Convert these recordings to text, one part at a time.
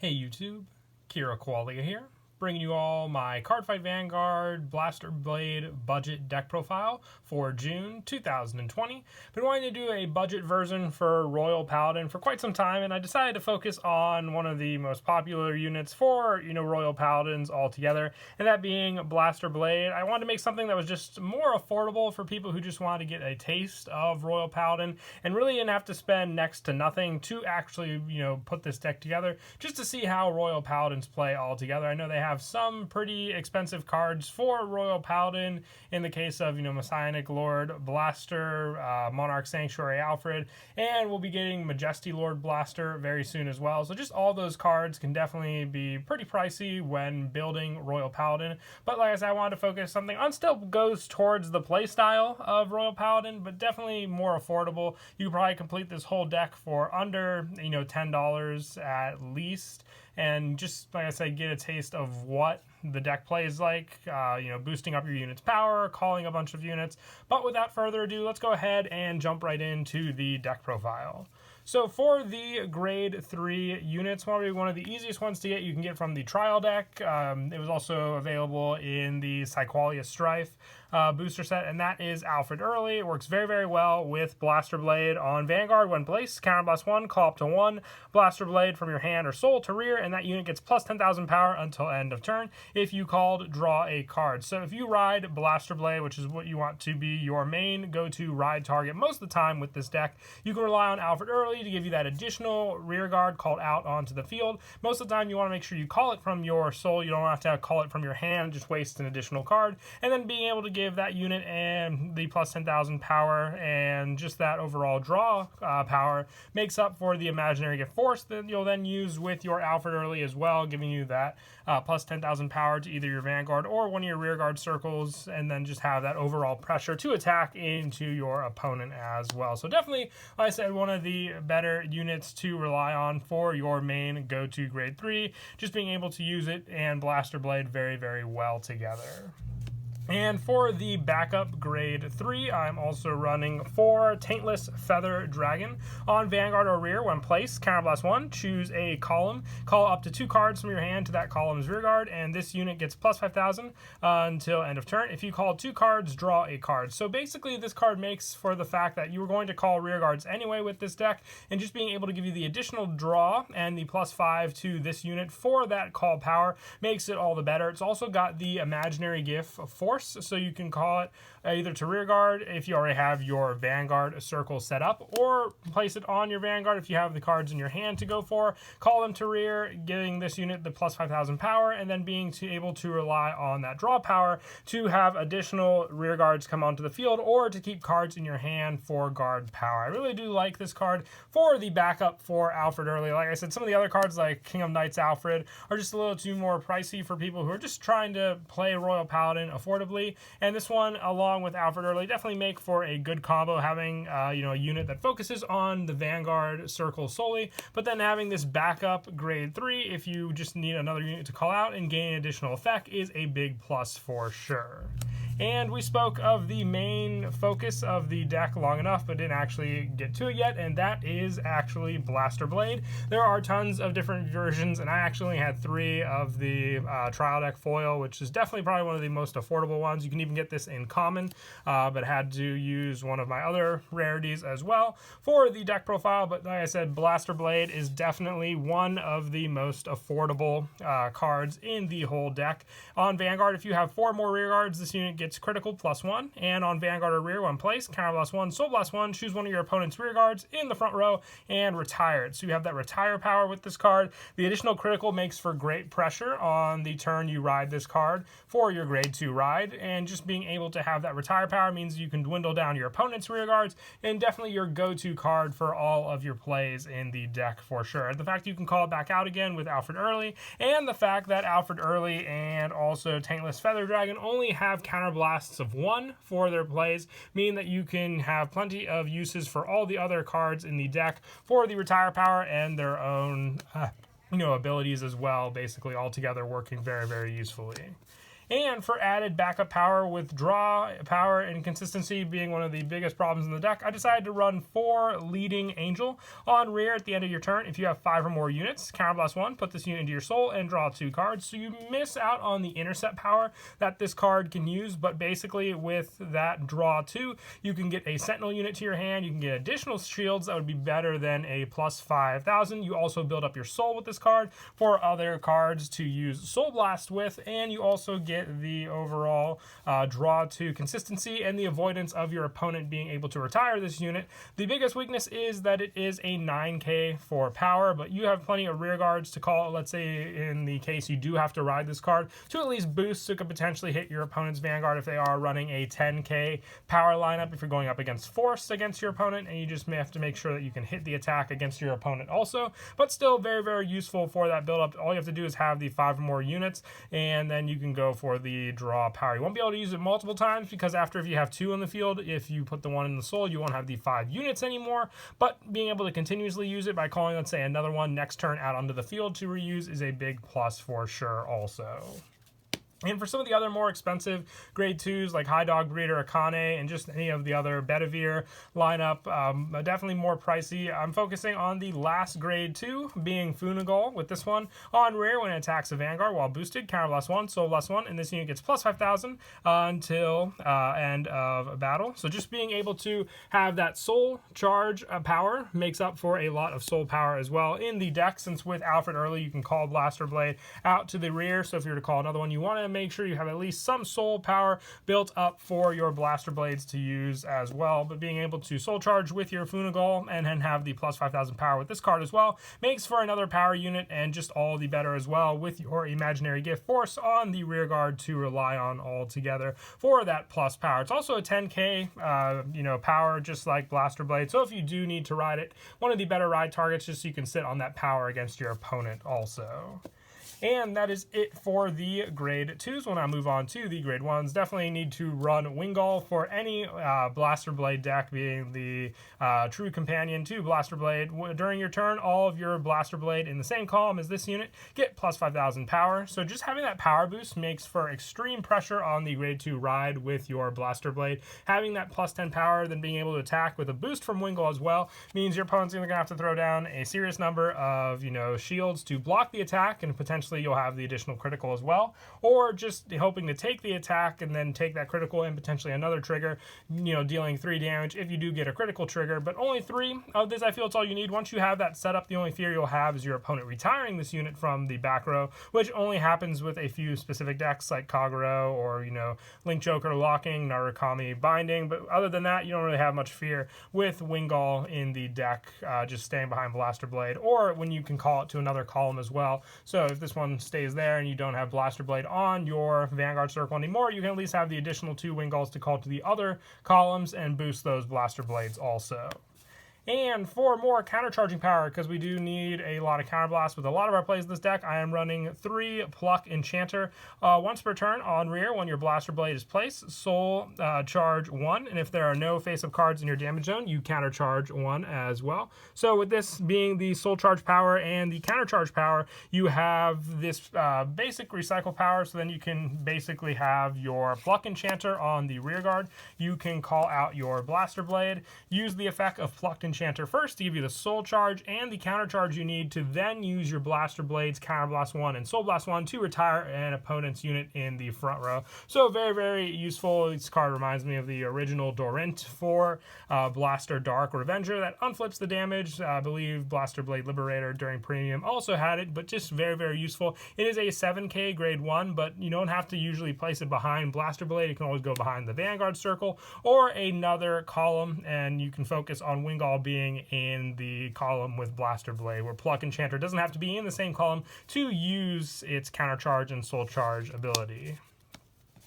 Hey YouTube, Kira Qualia here, bringing you all my Cardfight Vanguard Blaster Blade budget deck profile for June 2020. Been wanting to do a budget version for Royal Paladin for quite some time, and I decided to focus on one of the most popular units for, Royal Paladins altogether, and that being Blaster Blade. I wanted to make something that was just more affordable for people who just wanted to get a taste of Royal Paladin and really didn't have to spend next to nothing to actually, put this deck together, just to see how Royal Paladins play all together. I know they have some pretty expensive cards for Royal Paladin in the case of, Messianic Lord Blaster, Monarch Sanctuary Alfred, and we'll be getting Majesty Lord Blaster very soon as well. So just all those cards can definitely be pretty pricey when building Royal Paladin. But like I said, I wanted to focus something on still goes towards the play style of Royal Paladin, but definitely more affordable. You could probably complete this whole deck for under, $10 at least. And just, like I said, get a taste of what the deck plays like, boosting up your unit's power, calling a bunch of units. But without further ado, let's go ahead and jump right into the deck profile. So for the grade 3 units, probably one of the easiest ones to get, you can get from the trial deck. It was also available in the Psyqualia Strife booster set, and that is Alfred Early. It works very, very well with Blaster Blade on Vanguard. When placed, counterblast 1, call up to 1 Blaster Blade from your hand or soul to rear, and that unit gets plus 10,000 power until end of turn. If you called, draw a card. So if you ride Blaster Blade, which is what you want to be your main go-to ride target most of the time with this deck, you can rely on Alfred Early to give you that additional rear guard called out onto the field. Most of the time, you want to make sure you call it from your soul. You don't have to call it from your hand, just waste an additional card. And then being able to give that unit and the plus 10,000 power and just that overall draw power makes up for the imaginary gift force that you'll then use with your Alfred Early as well, giving you that plus 10,000 power to either your Vanguard or one of your rear guard circles, and then just have that overall pressure to attack into your opponent as well. So definitely, like I said, one of the better units to rely on for your main go-to grade 3, just being able to use it and Blaster Blade very, very well together. And for the backup grade 3, I'm also running 4 Taintless Feather Dragon. On Vanguard or rear, when placed, counterblast 1, choose a column. Call up to 2 cards from your hand to that column's rear guard, and this unit gets plus 5,000 until end of turn. If you call 2 cards, draw a card. So basically, this card makes for the fact that you were going to call rear guards anyway with this deck, and just being able to give you the additional draw and the plus 5 to this unit for that call power makes it all the better. It's also got the imaginary gift force, so you can call it either to rear guard if you already have your Vanguard circle set up, or place it on your Vanguard if you have the cards in your hand to go for. Call them to rear, giving this unit the plus 5,000 power, and then being able to rely on that draw power to have additional rear guards come onto the field, or to keep cards in your hand for guard power. I really do like this card for the backup for Alfred Early. Like I said, some of the other cards like King of Knights Alfred are just a little too more pricey for people who are just trying to play Royal Paladin affordably, and this one, along with Alfred Early, definitely make for a good combo, having a unit that focuses on the Vanguard circle solely, but then having this backup grade 3 if you just need another unit to call out and gain additional effect is a big plus for sure. And we spoke of the main focus of the deck long enough, but didn't actually get to it yet, and that is actually Blaster Blade. There are tons of different versions, and I actually had 3 of the trial deck foil, which is definitely probably one of the most affordable ones. You can even get this in common, but had to use one of my other rarities as well for the deck profile. But like I said, Blaster Blade is definitely one of the most affordable cards in the whole deck. On Vanguard, if you have 4 more rear guards, this unit gets critical plus 1, and on Vanguard or rear, when placed, counterblast 1, soul blast 1, choose one of your opponent's rear guards in the front row and retire it. So you have that retire power with this card. The additional critical makes for great pressure on the turn you ride this card for your grade 2 ride, and just being able to have that retire power means you can dwindle down your opponent's rear guards, and definitely your go-to card for all of your plays in the deck for sure. The fact you can call it back out again with Alfred Early, and the fact that Alfred Early and also Taintless Feather Dragon only have counterblasts of 1 for their plays, mean that you can have plenty of uses for all the other cards in the deck for the retire power and their own abilities as well, basically all together working very, very usefully. And for added backup power, with draw power and consistency being one of the biggest problems in the deck, I decided to run 4 Leading Angel on rear at the end of your turn. If you have 5 or more units, counterblast 1, put this unit into your soul, and draw 2 cards. So you miss out on the intercept power that this card can use, but basically with that draw 2, you can get a Sentinel unit to your hand, you can get additional shields that would be better than a plus 5,000. You also build up your soul with this card for other cards to use Soul Blast with, and you also get the overall draw 2 consistency and the avoidance of your opponent being able to retire this unit. The biggest weakness is that it is a 9k for power, but you have plenty of rear guards to call, let's say in the case you do have to ride this card, to at least boost, so it could potentially hit your opponent's Vanguard if they are running a 10k power lineup, if you're going up against Force against your opponent, and you just may have to make sure that you can hit the attack against your opponent also. But still very, very useful for that build-up. All you have to do is have the 5 or more units, and then you can go for the draw power. You won't be able to use it multiple times, because after, if you have 2 in the field, if you put the 1 in the soul, you won't have the 5 units anymore. But being able to continuously use it by calling, let's say, another one next turn out onto the field to reuse is a big plus for sure also. And for some of the other more expensive grade 2s like High Dog Breeder, Akane, and just any of the other Bedivere lineup, definitely more pricey. I'm focusing on the last grade 2, being Funagal, with this one on rear when it attacks a Vanguard while boosted, counterblast 1, soul blast 1, and this unit gets plus 5,000 until end of battle. So just being able to have that soul charge power makes up for a lot of soul power as well in the deck, since with Alfred early you can call Blaster Blade out to the rear. So if you were to call another one, you want to make sure you have at least some soul power built up for your Blaster Blades to use as well. But being able to soul charge with your Funagal and then have the plus 5,000 power with this card as well makes for another power unit, and just all the better as well with your Imaginary Gift Force on the rear guard to rely on all together for that plus power. It's also a 10k power, just like Blaster Blade, so if you do need to ride it, one of the better ride targets, just so you can sit on that power against your opponent also. And that is it for the grade 2s. We'll now move on to the grade 1s. Definitely need to run Wingull for any Blaster Blade deck, being the true companion to Blaster Blade. During your turn, all of your Blaster Blade in the same column as this unit get plus 5,000 power. So just having that power boost makes for extreme pressure on the grade 2 ride with your Blaster Blade. Having that plus 10 power, then being able to attack with a boost from Wingull as well, means your opponent's going to have to throw down a serious number of shields to block the attack, and potentially you'll have the additional critical as well, or just hoping to take the attack and then take that critical and potentially another trigger, dealing 3 damage if you do get a critical trigger. But only 3 of this, I feel it's all you need. Once you have that set up, the only fear you'll have is your opponent retiring this unit from the back row, which only happens with a few specific decks like Kagero or Link Joker locking, Narukami binding. But other than that, you don't really have much fear with Wingull in the deck, just staying behind Blaster Blade, or when you can call it to another column as well. So if this one stays there and you don't have Blaster Blade on your Vanguard circle anymore, you can at least have the additional 2 Wingulls to call to the other columns and boost those Blaster Blades also. And for more countercharging power, because we do need a lot of counterblast with a lot of our plays in this deck, I am running 3 Pluck Enchanter once per turn on rear when your Blaster Blade is placed. Soul charge 1, and if there are no face-up cards in your damage zone, you countercharge 1 as well. So with this being the soul charge power and the countercharge power, you have this basic recycle power, so then you can basically have your Pluck Enchanter on the rear guard. You can call out your Blaster Blade, use the effect of Plucked Enchanter first to give you the soul charge and the counter charge you need to then use your Blaster Blades, Counterblast 1 and Soul Blast 1 to retire an opponent's unit in the front row. So very, very useful. This card reminds me of the original Dorint for Blaster Dark Revenger that unflips the damage. I believe Blaster Blade Liberator during Premium also had it, but just very, very useful. It is a 7k grade 1, but you don't have to usually place it behind Blaster Blade. You can always go behind the Vanguard circle or another column, and you can focus on Wingull being in the column with Blaster Blade, where Pluck Enchanter doesn't have to be in the same column to use its counter charge and soul charge ability.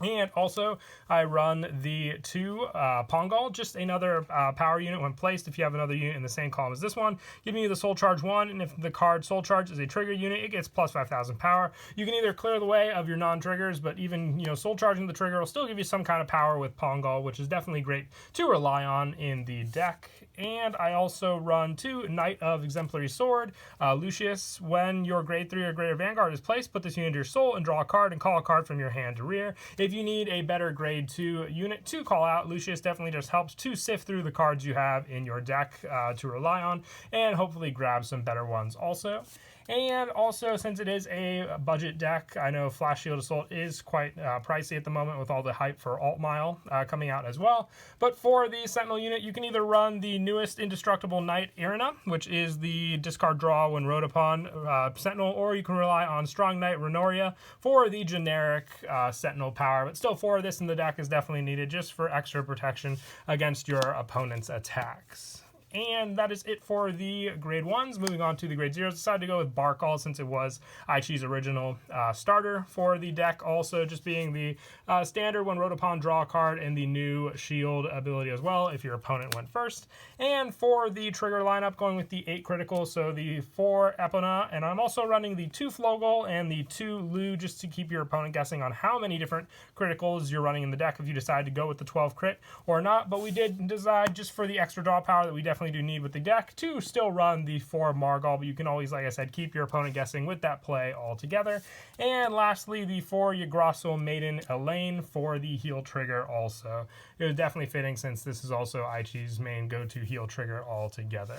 And also, I run the 2 Pongal, just another power unit when placed. If you have another unit in the same column as this one, giving you the Soul Charge 1, and if the card Soul Charge is a trigger unit, it gets plus 5,000 power. You can either clear the way of your non-triggers, but even Soul Charging the trigger will still give you some kind of power with Pongal, which is definitely great to rely on in the deck. And I also run 2 Knight of Exemplary Sword. Lucius, when your grade 3 or greater Vanguard is placed, put this unit into your soul and draw a card and call a card from your hand to rear. If you need a better grade 2 unit to call out, Lucius definitely just helps to sift through the cards you have in your deck to rely on, and hopefully grab some better ones also. And also, since it is a budget deck, I know Flash Shield Assault is quite pricey at the moment with all the hype for Alt Mile coming out as well. But for the Sentinel unit, you can either run the newest Indestructible Knight Irina, which is the discard draw when rode upon Sentinel, or you can rely on Strong Knight Renoria for the generic Sentinel power. But still, 4 of this in the deck is definitely needed just for extra protection against your opponent's attacks. And that is it for the grade 1s. Moving on to the grade 0s, decided to go with Barkall since it was Aichi's original starter for the deck. Also, just being the standard when rode upon, draw a card, and the new shield ability as well if your opponent went first. And for the trigger lineup, going with the 8 critical, so the 4 Epona, and I'm also running the 2 Flogel and the 2 Lu just to keep your opponent guessing on how many different criticals you're running in the deck if you decide to go with the 12 crit or not. But we did decide, just for the extra draw power that we definitely do need with the deck, to still run the 4 Margal, but you can always, like I said, keep your opponent guessing with that play altogether. And lastly, the 4 Yggdrasil Maiden Elaine for the heal trigger also. It was definitely fitting since this is also Aichi's main go-to heal trigger altogether.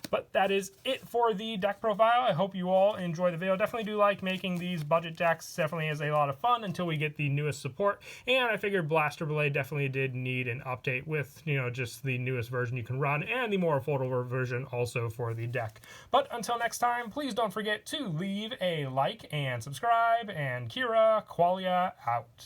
But that is it for the deck profile. I hope you all enjoy the video. Definitely do like making these budget decks. Definitely is a lot of fun until we get the newest support. And I figured Blaster Blade definitely did need an update with, just the newest version you can run and the more affordable version also for the deck. But until next time, please don't forget to leave a like and subscribe. And Kira Qualia out.